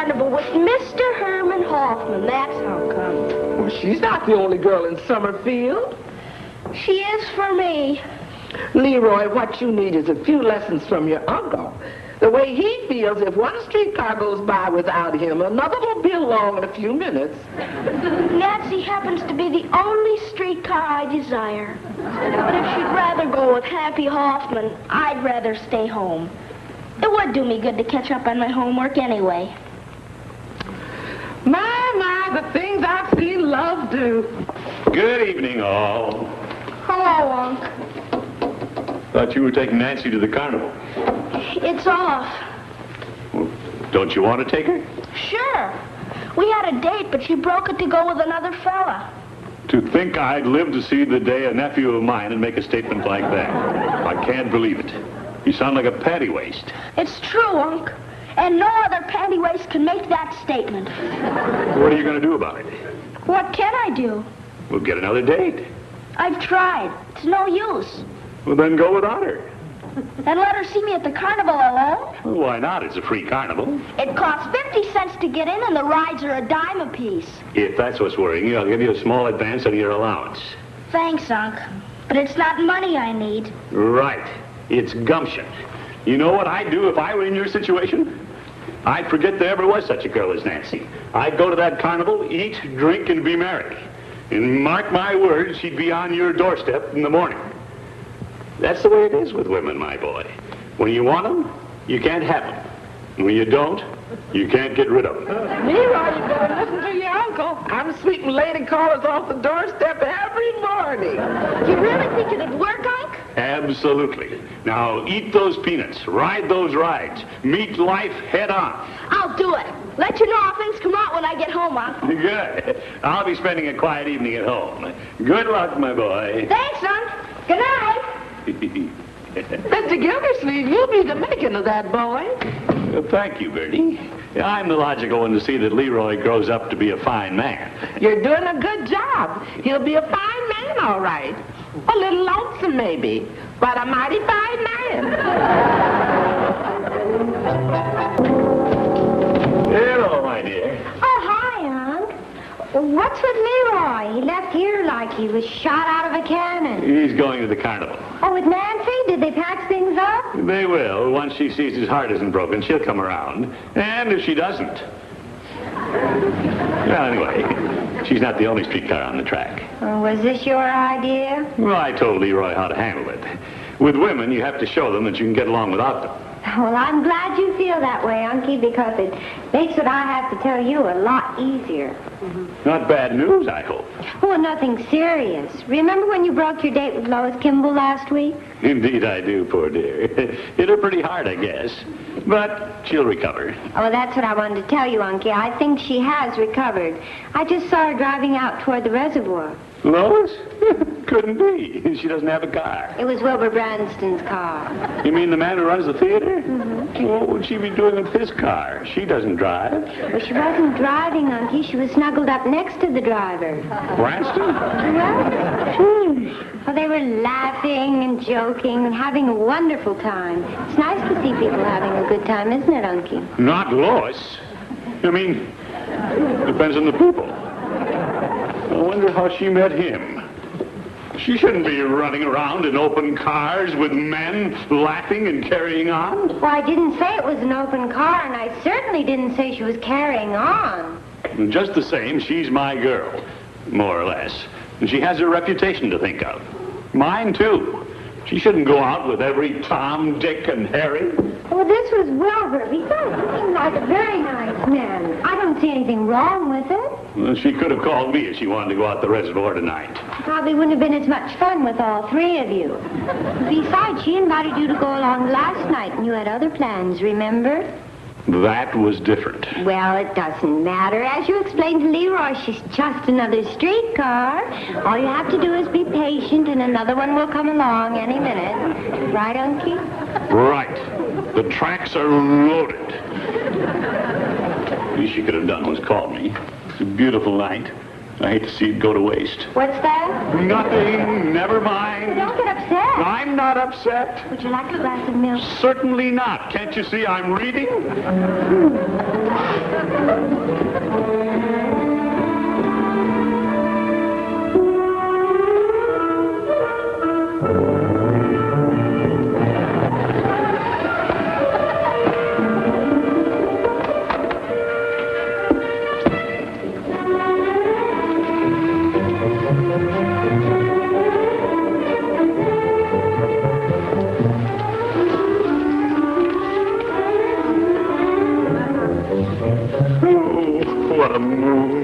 carnival with Mr. Herman Hoffman. That's how come. Well, she's not the only girl in Summerfield. She is for me. Leroy, what you need is a few lessons from your uncle. The way he feels, if one streetcar goes by without him, another will be along in a few minutes. Nancy happens to be the only streetcar I desire. But if she'd rather go with Happy Hoffman, I'd rather stay home. It would do me good to catch up on my homework anyway. My, the things I've seen love do. Good evening, all. Hello, Unc. Thought you were taking Nancy to the carnival. It's off. Well, don't you want to take her? Sure. We had a date, but she broke it to go with another fella. To think I'd live to see the day a nephew of mine would make a statement like that. I can't believe it. You sound like a panty waist. It's true, Unc. And no other panty waist can make that statement. What are you going to do about it? What can I do? We'll get another date. I've tried. It's no use. Well, then go without her. And let her see me at the carnival alone? Well, why not? It's a free carnival. It costs 50 cents to get in, and the rides are a dime apiece. If that's what's worrying you, I'll give you a small advance on your allowance. Thanks, Unc. But it's not money I need. Right. It's gumption. You know what I'd do if I were in your situation? I'd forget there ever was such a girl as Nancy. I'd go to that carnival, eat, drink, and be merry. And mark my words, she'd be on your doorstep in the morning. That's the way it is with women, my boy. When you want them, you can't have them. And when you don't, you can't get rid of them. Leroy, you better listen to your uncle. I'm sweeping lady callers off the doorstep every morning. You really think it'd work, Unc? Absolutely. Now, eat those peanuts, ride those rides, meet life head on. I'll do it. Let you know how things come out when I get home, Unc. Good. I'll be spending a quiet evening at home. Good luck, my boy. Thanks, Unc. Good night. Mr. Gildersleeve, you'll be the making of that boy. Well, thank you, Bertie. I'm the logical one to see that Leroy grows up to be a fine man. You're doing a good job. He'll be a fine man, all right. A little lonesome, maybe, but a mighty fine man. Hello, my dear. Oh, hi, Unc. What's with Leroy? He left here like he was shot out of a cannon. He's going to the carnival. Oh, with Nancy? Did they patch things up? They will. Once she sees his heart isn't broken, she'll come around. And if she doesn't... Well, anyway, she's not the only streetcar on the track. Oh, was this your idea? Well, I told Leroy how to handle it. With women, you have to show them that you can get along without them. Well, I'm glad you feel that way, Unky, because it makes what I have to tell you a lot easier. Not bad news, I hope. Oh, nothing serious. Remember when you broke your date with Lois Kimball last week? Indeed I do, poor dear. Hit her pretty hard, I guess. But she'll recover. Oh, that's what I wanted to tell you, Unky. I think she has recovered. I just saw her driving out toward the reservoir. Lois? Couldn't be. She doesn't have a car. It was Wilbur Branston's car. You mean the man who runs the theater? Mm-hmm. What would she be doing with his car? She doesn't drive. Well, she wasn't driving, Unky. She was snuggled up next to the driver. Branston? Well, they were laughing and joking and having a wonderful time. It's nice to see people having a good time, isn't it, Unky? Not Lois. I mean, depends on the people. I wonder how she met him. She shouldn't be running around in open cars with men laughing and carrying on. Well, I didn't say it was an open car, and I certainly didn't say she was carrying on. Just the same, she's my girl, more or less. And she has her reputation to think of. Mine, too. She shouldn't go out with every Tom, Dick, and Harry. Well, this was Wilbur. He seemed like a very nice man. I don't see anything wrong with it. Well, she could have called me if she wanted to go out the reservoir tonight. Probably wouldn't have been as much fun with all three of you. Besides, she invited you to go along last night, and you had other plans, remember? That was different. Well, it doesn't matter. As you explained to Leroy, she's just another streetcar. All you have to do is be patient, and another one will come along any minute. Right, Unky? Right. The tracks are loaded. The least she could have done was call me. It's a beautiful night. I hate to see it go to waste. What's that? Nothing. Never mind. Don't get upset. I'm not upset. Would you like a glass of milk? Certainly not. Can't you see I'm reading? What a moon.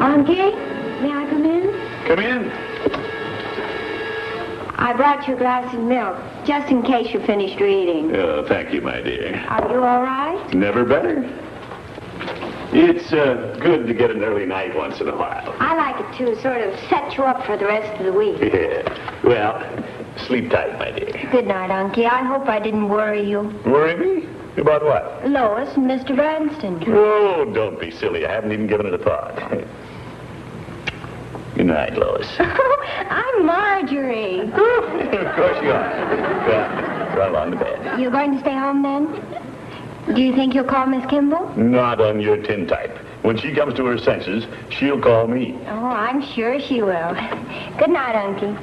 Auntie, may I come in? Come in. I brought you a glass of milk, just in case you finished reading. Oh, thank you, my dear. Are you all right? Never better. It's good to get an early night once in a while. I like it too, sort of set you up for the rest of the week. Yeah. Well, sleep tight, my dear. Good night, Unky. I hope I didn't worry you. Worry me? About what? Lois and Mr. Branston. Oh, don't be silly. I haven't even given it a thought. Good night, Lois. I'm Marjorie. Of course you are. Well, run along to bed. You going to stay home then? Do you think you'll call Miss Kimball? Not on your tin type. When she comes to her senses, she'll call me. Oh, I'm sure she will. Good night, Unky.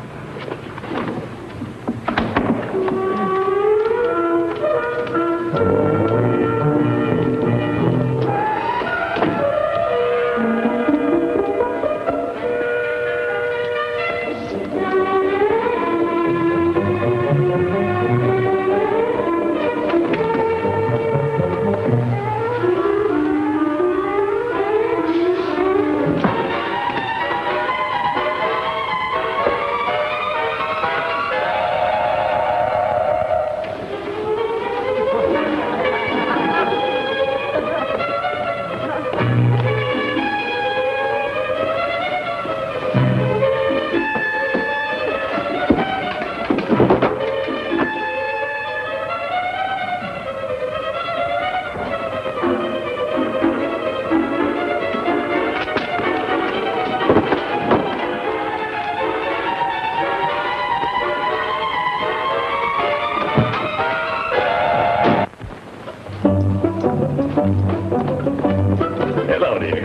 Hello, dear.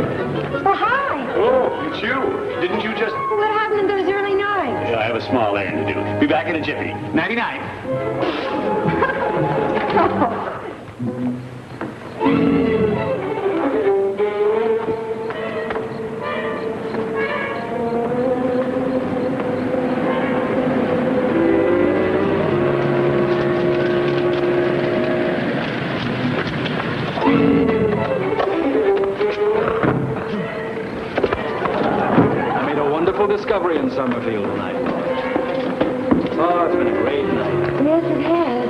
Oh, hi. Oh, it's you. Didn't you just... What happened in those early nights? Yeah, I have a small errand to do. Be back in a jiffy. Nighty-night. Discovery in Summerfield tonight. Oh, it's been a great night. Yes, it has.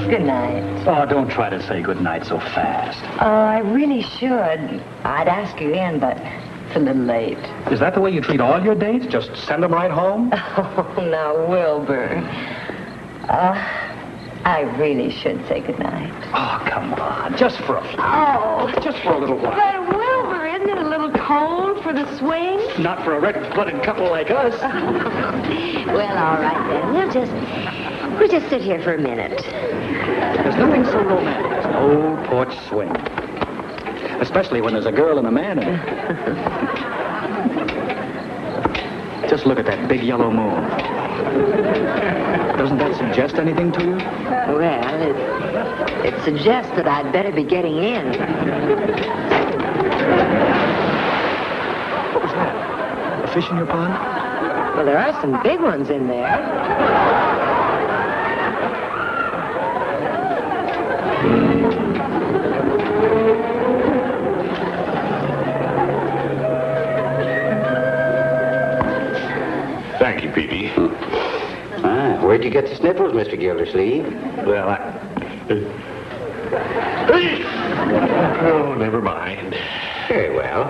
Good night. Oh, don't try to say good night so fast. Oh, I really should. I'd ask you in, but it's a little late. Is that the way you treat all your dates? Just send them right home? Oh, now, Wilbur. I really should say good night. Oh, come on. Just for a few. Oh. Just for a little while. But, Wilbur, isn't it a little cold for the swing? Not for a red-blooded couple like us. Well, all right, then. We'll just sit here for a minute. There's nothing so romantic as an old porch swing. Especially when there's a girl and a man in it. Just look at that big yellow moon. Doesn't that suggest anything to you? Well, it suggests that I'd better be getting in. What was that? A fish in your pond? Well, there are some big ones in there. Peavy. Where'd you get the sniffles, Mr. Gildersleeve? Well, Oh, never mind. Very well.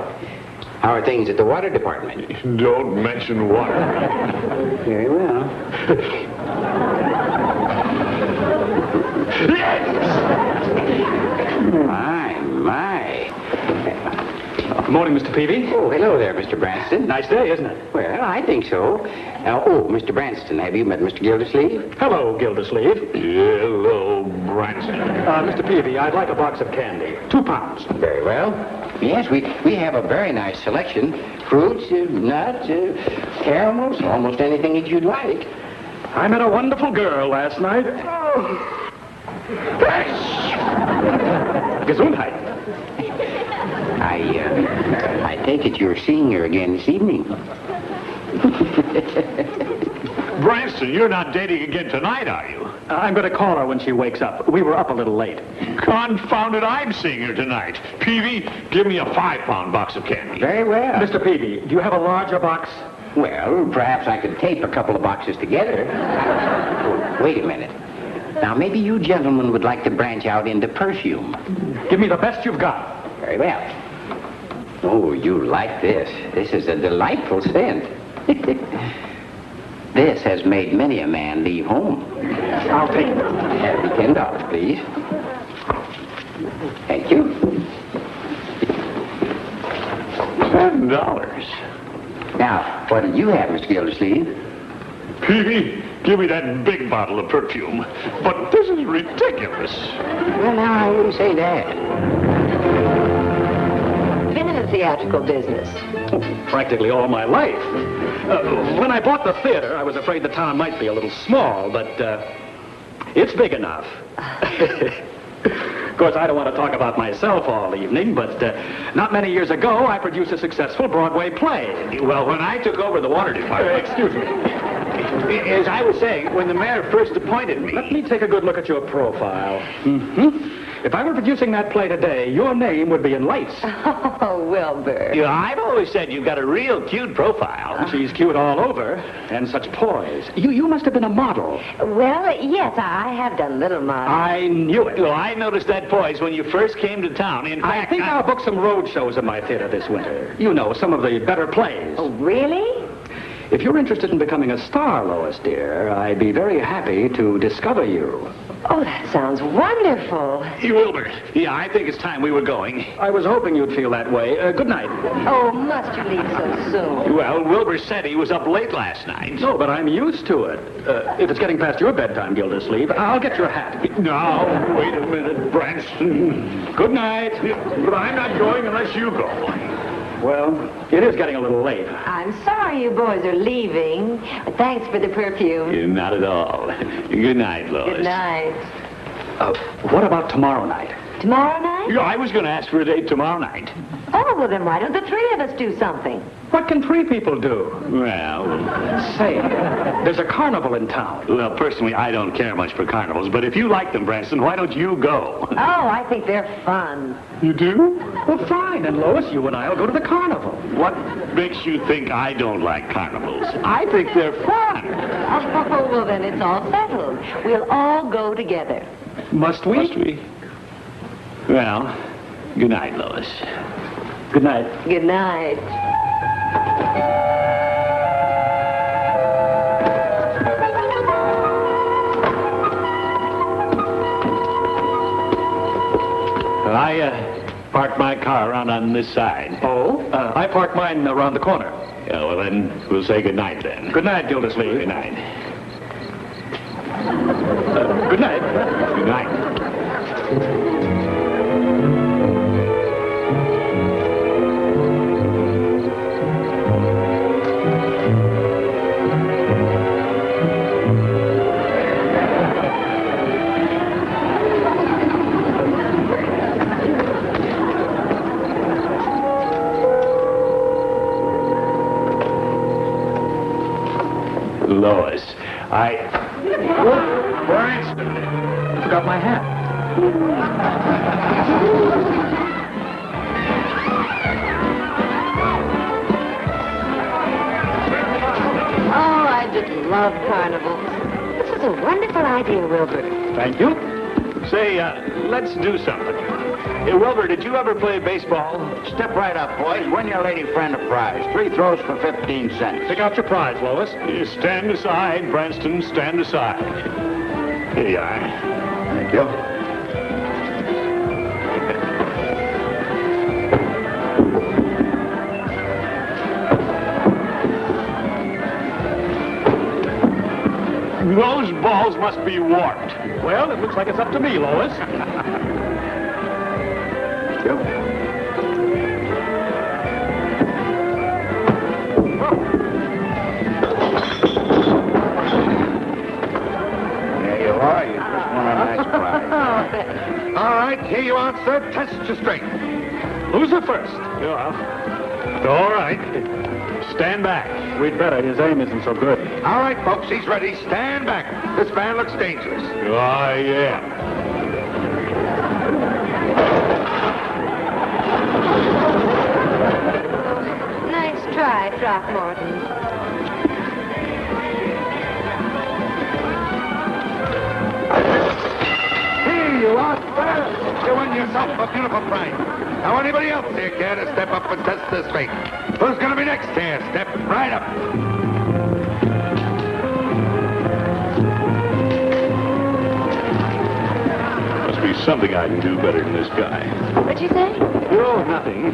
How are things at the water department? Don't mention water. Very well. My. Good morning, Mr. Peavy. Oh, hello there, Mr. Branston. Nice day, isn't it? Well, I think so. Mr. Branston, have you met Mr. Gildersleeve? Hello, Gildersleeve. Hello, Branson. Mr. Peavy, I'd like a box of candy. 2 pounds. Very well. Yes, we have a very nice selection. Fruits, nuts, caramels, almost anything that you'd like. I met a wonderful girl last night. Gesundheit. I take it you're seeing her again this evening. Branson, you're not dating again tonight, are you? I'm going to call her when she wakes up. We were up a little late. Confound it, I'm seeing her tonight. Peavy, give me a 5-pound box of candy. Very well. Mr. Peavy, do you have a larger box? Well, perhaps I could tape a couple of boxes together. Wait a minute. Now, maybe you gentlemen would like to branch out into perfume. Give me the best you've got. Very well. Oh, you like this. This is a delightful scent. This has made many a man leave home. I'll take it. That'll be $10, please. Thank you. $10. Now, what did you have, Mr. Gildersleeve? Peavy, give me that big bottle of perfume. But this is ridiculous. Well, now, I wouldn't say that. Been in the theatrical business. Practically all my life. When I bought the theater, I was afraid the town might be a little small, but it's big enough. Of course, I don't want to talk about myself all evening, but not many years ago, I produced a successful Broadway play. Well, when I took over the water department... Excuse me. As I was saying, when the mayor first appointed me... Let me take a good look at your profile. If I were producing that play today, your name would be in lights. Oh, Wilbur. You know, I've always said you've got a real cute profile. She's cute all over, and such poise. You must have been a model. Well, yes, I have done little modeling. I knew it. Well, I noticed that poise when you first came to town. In I fact, think I'll book some road shows in my theater this winter. You know, some of the better plays. Oh, really? If you're interested in becoming a star, Lois, dear, I'd be very happy to discover you. Oh, that sounds wonderful. Wilbur, yeah, I think it's time we were going. I was hoping you'd feel that way. Good night. Oh, must you leave so soon? Well, Wilbur said he was up late last night. No, but I'm used to it. If it's getting past your bedtime, Gildersleeve, I'll get your hat. No, wait a minute, Branson. Good night. But I'm not going unless you go. Well, it is getting a little late. I'm sorry you boys are leaving. Thanks for the perfume. Not at all. Good night, Lois. Good night. What about tomorrow night? Tomorrow night? Yeah, I was going to ask for a date tomorrow night. Oh, well, then why don't the three of us do something? What can 3 people do? Well, Say, there's a carnival in town. well, personally, I don't care much for carnivals, but if you like them, Branson, why don't you go? Oh, I think they're fun. You do? Well, fine. And Lois, you and I'll go to the carnival. What makes you think I don't like carnivals? I think they're fun. Oh, well, then it's all settled. We'll all go together. Must we? Must we? Well, good night, Lois. Good night. Good night. I parked my car around on this side. Oh? I parked mine around the corner. Yeah, well, then we'll say good night then. Good night, Gildersleeve. Good night. Good night. Good night. Lois, Branson! I forgot my hat. Oh, I just love carnivals. This is a wonderful idea, Wilbur. Thank you. Say, let's do something. Hey, Wilbur, did you ever play baseball? Step right up, boys. Win your lady friend a prize. 3 throws for 15 cents. Pick out your prize, Lois. You stand aside, Branston, stand aside. Here you are. Thank you. Those balls must be warped. Well, it looks like it's up to me, Lois. Yep. There you are. You just won a nice prize. All right, here you are, sir. Test your strength. Loser first. Yeah. All right. Stand back. We'd better. His aim isn't so good. All right, folks, he's ready. Stand back. This man looks dangerous. I am. Nice try, Throckmorton. Here you are, sir. You won yourself a beautiful prize. Now, anybody else here care to step up and test this fate? Who's going to be next here? Step right up. Must be something I can do better than this guy. What'd you say? Oh, nothing.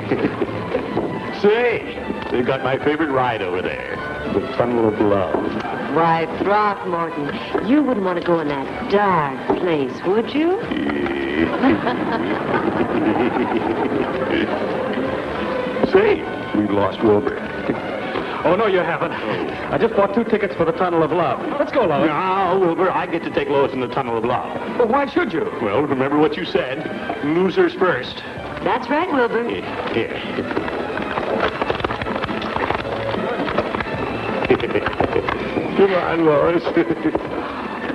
Say, they've got my favorite ride over there. The Tunnel of Love. Why, Throckmorton, you wouldn't want to go in that dark place, would you? Say, we lost Wilbur. Oh, no, you haven't. I just bought 2 tickets for the Tunnel of Love. Let's go, Lois. Now, Wilbur, I get to take Lois in the Tunnel of Love. Well, why should you? Well, remember what you said. Losers first. That's right, Wilbur. Here. Come on, Lois.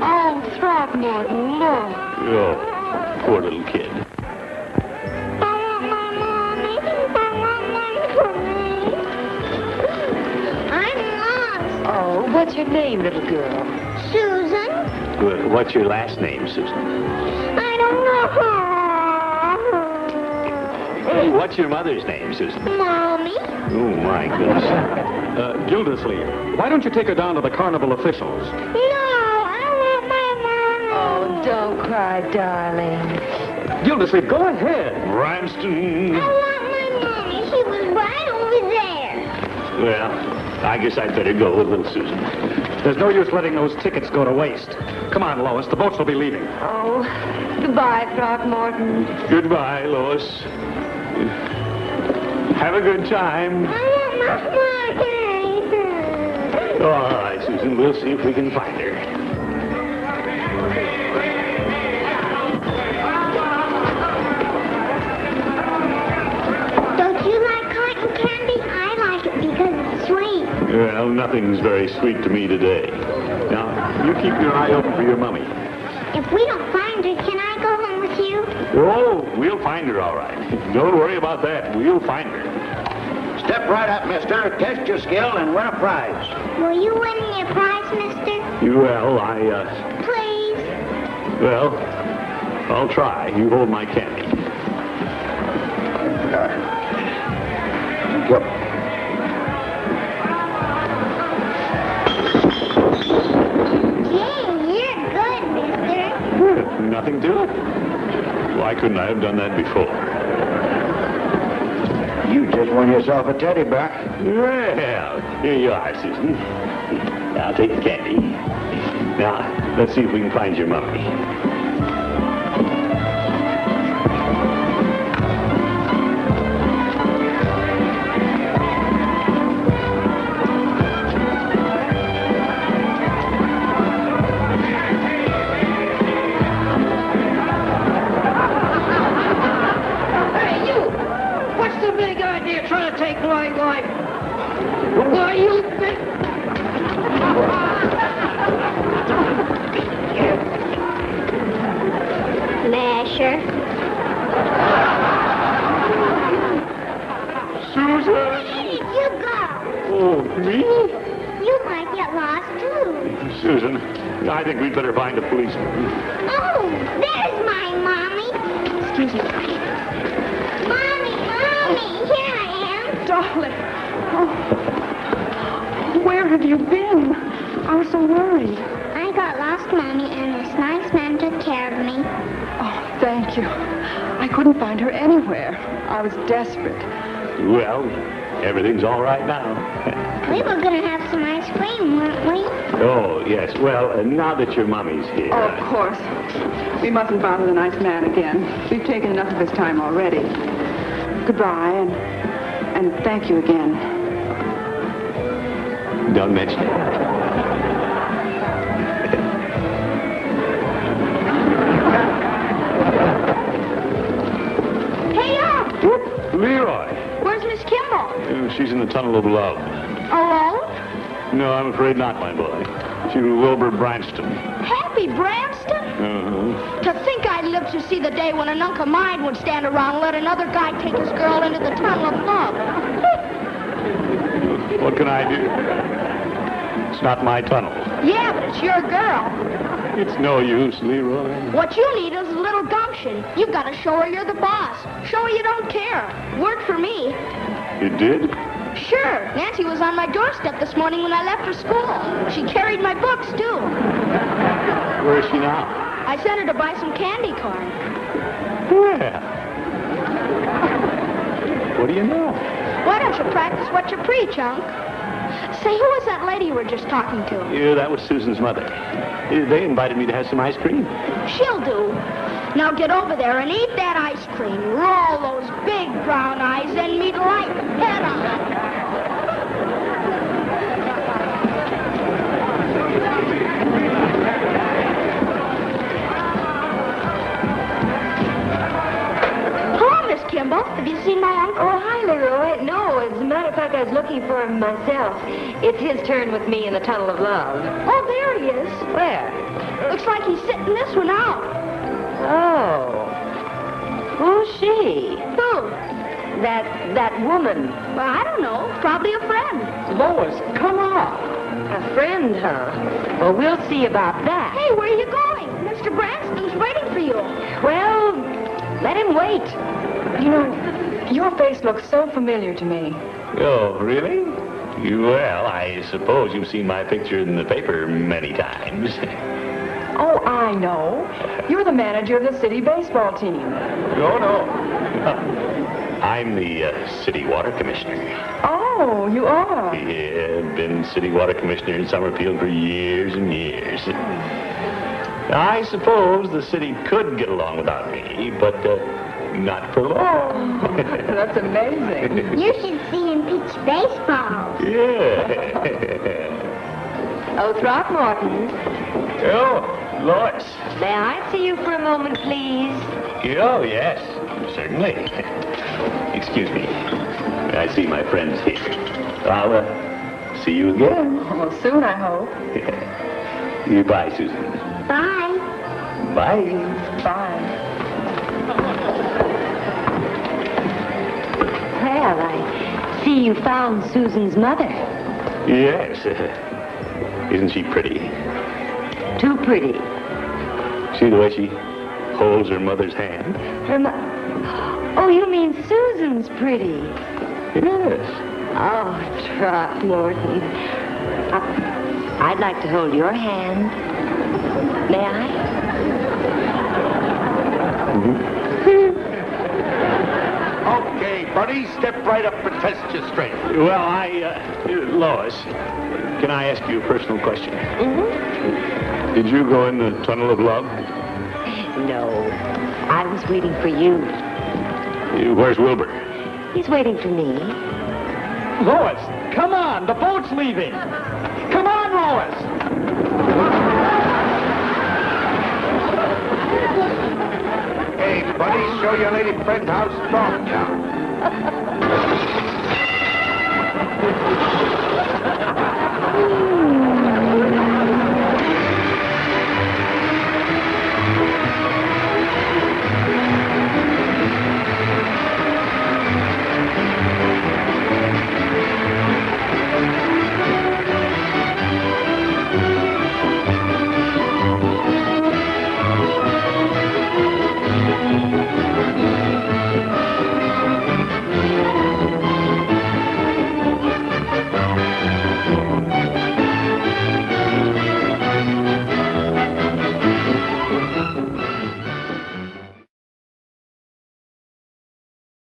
Oh, Throckmorton, look. Oh, poor little kid. Oh, what's your name, little girl? Susan? Good. What's your last name, Susan? I don't know. Hey, what's your mother's name, Susan? Mommy? Oh, my goodness. Gildersleeve, why don't you take her down to the carnival officials? No, I want my mommy. Oh, don't cry, darling. Gildersleeve, go ahead. Branston. I want my mommy. She was right over there. Well, I guess I'd better go with little Susan. There's no use letting those tickets go to waste. Come on, Lois, the boats will be leaving. Oh, goodbye, Throckmorton. Goodbye, Lois. Have a good time. I want my mommy. All right, Susan, we'll see if we can find her. Don't you like cotton candy? I like it because it's sweet. Well, nothing's very sweet to me today. Now, you keep your eye open for your mummy. If we don't find her, can I go home with you? Oh, we'll find her all right. Don't worry about that. We'll find her. Step right up, mister. Test your skill and win a prize. Will you win me a prize, mister? Well, Please? well, I'll try. You hold my candy. Yep. Gee, you're good, mister. Nothing to it. Why couldn't I have done that before? You just won yourself a teddy bear. Well, here you are, Susan. Now, take the candy. Now, let's see if we can find your mummy. Masher. Susan? Where did you go? Oh, me? You might get got lost, too. Susan, I think we'd better find a policeman. Oh, there's my Mommy. Excuse me. Mommy, here I am. Darling. Oh. Where have you been? I was so worried. I got lost, Mommy, and this nice man took care of me. Oh, thank you. I couldn't find her anywhere. I was desperate. Well, everything's all right now. We were going to have some ice cream, weren't we? Oh, yes. Well, now that your mommy's here... Oh, of course. We mustn't bother the nice man again. We've taken enough of his time already. Goodbye, and thank you again. Don't mention it. Hey, Leroy. where's Miss Kimball? She's in the tunnel of love. Alone? No, I'm afraid not, my boy. She's with Wilbur Branston. Happy Branston? To think I'd live to see the day when an uncle of mine would stand around and let another guy take his girl into the tunnel of love. What can I do? It's not my tunnel. Yeah, but it's your girl. It's no use, Leroy. What you need is a little gumption. You've got to show her you're the boss. Show her you don't care. Worked for me. It did? Sure. Nancy was on my doorstep this morning when I left for school. She carried my books, too. Where is she now? I sent her to buy some candy corn. Where? What do you know? Why don't you practice what you preach, Unc? Say, who was that lady you were just talking to? Yeah, that was Susan's mother. They invited me to have some ice cream. She'll do. Now get over there and eat that ice cream. Roll those big brown eyes and meet light head on. Hello, Miss Kimball. Have you seen my uncle? Oh, hi, Leroy. No, as a matter of fact, I was looking for him myself. It's his turn with me in the tunnel of love. Oh, there he is. Where? Looks like he's sitting this one out. Oh. Who's she? Who? That woman. Well, I don't know. Probably a friend. Lois, come on. A friend, huh? Well, we'll see about that. Hey, where are you going? Mr. Branston's waiting for you. Well, let him wait. You know, your face looks so familiar to me. Oh, really? Well, I suppose you've seen my picture in the paper many times. Oh, I know. You're the manager of the city baseball team. No. I'm the city water commissioner. Oh, you are? Yeah, been city water commissioner in Summerfield for years and years. I suppose the city could get along without me, but not for long. That's amazing. You should see him pitch baseball. Yeah. Oh, Throckmorton. Oh, Lois. May I see you for a moment, please? Oh, yes, certainly. Excuse me. I see my friends here. I'll see you again. Well, soon, I hope. Bye, Susan. Bye. Bye. Bye. Well, I see you found Susan's mother. Yes. Isn't she pretty? Too pretty. See the way she holds her mother's hand? Oh, you mean Susan's pretty? Yes. Oh, Throckmorton. I'd like to hold your hand. May I? Okay, buddy, step right up and test you straight. Well, Lois, can I ask you a personal question? Mm-hmm. Did you go in the tunnel of love? No. I was waiting for you. Where's Wilbur? He's waiting for me. Lois, come on. The boat's leaving. Come on, Lois. Hey, buddy, show your lady friend how strong you are.